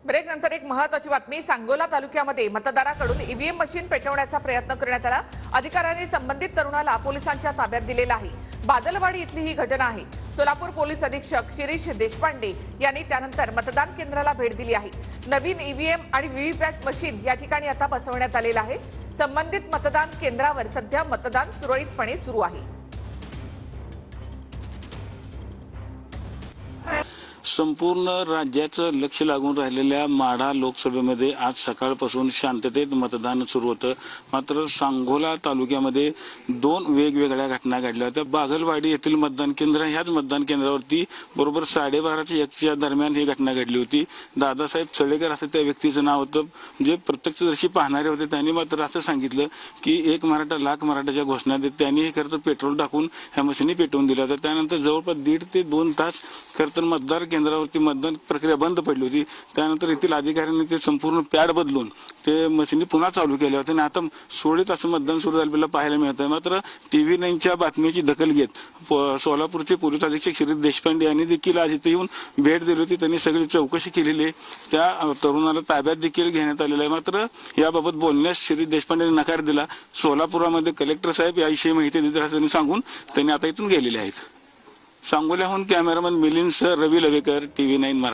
Break नंतर एक महत्त्वाची बातमी। सांगोला तालुक्यामध्ये मतदाराकडून ईव्हीएम मशीन पेटवण्याचा प्रयत्न करण्यात आला। अधिकाऱ्यांनी संबंधित तरुणाला पोलिसांच्या ताब्यात दिलेला आहे। बादलवाडी इथली ही घटना आहे। सोलापूर पोलीस अधीक्षक शिरीष देशपांडे यांनी त्यानंतर मतदान केंद्राला भेट दिली आहे। नवीन ईव्हीएम आणि व्हीव्हीपॅट मशीन या ठिकाणी आता बसवण्यात आलेलं आहे। संबंधित मतदान केंद्रावर सध्या मतदान सुरळीतपणे सुरू आहे। संपूर्ण राज्याचं लक्ष लागून राहिलेल्या माढा लोकसभेमध्ये आज सकाळपासून शांततेत मतदान सुरू होतं। मात्र सांगोला तालुक्यामध्ये दोन वेगवेगळ्या घटना घडल्या होत्या। बागलवाडी येथील मतदान केंद्र, ह्याच मतदान केंद्रावरती बरोबर 12:30 ते 1 दरम्यान ही घटना घडली होती। दादासाहेब चळेकर असं त्या व्यक्तीचं नाव होतं। जे प्रत्यक्षदर्शी पाहणारे होते त्यांनी मात्र असं सांगितलं की 1 मराठा लाख मराठाच्या घोषणा देत त्यांनी हे खरं तर पेट्रोल टाकून ह्या मशिनी पेटवून दिल्या होत्या। त्यानंतर जवळपास 1.5 ते 2 तास खरं तर मतदार केंद्रावरती मतदान प्रक्रिया बंद पडली होती। त्यानंतर येथील अधिकाऱ्यांनी ते संपूर्ण पॅड बदलून ते मशिनी पुन्हा चालू केल्या होत्या आणि आता सुरळीत असं मतदान सुरू झालेलं पाहायला मिळत आहे। मात्र TV9च्या बातमीची दखल घेत सोलापूरचे पोलीस अधीक्षक शिरीष देशपांडे यांनी देखील आज इथे येऊन भेट दिली होती। त्यांनी सगळी चौकशी केलेली आहे। त्या तरुणाला ताब्यात देखील घेण्यात आलेलं आहे। मात्र याबाबत बोलण्यास शिरीष देशपांडे यांनी नकार दिला। सोलापुरामध्ये कलेक्टर साहेब याविषयी माहिती देतील असं सांगून त्यांनी आता इथून गेलेले आहेत। सांगोल्याहून कॅमेरामन मिलिंद सर, रवी लवेकर, TV9 मराठी।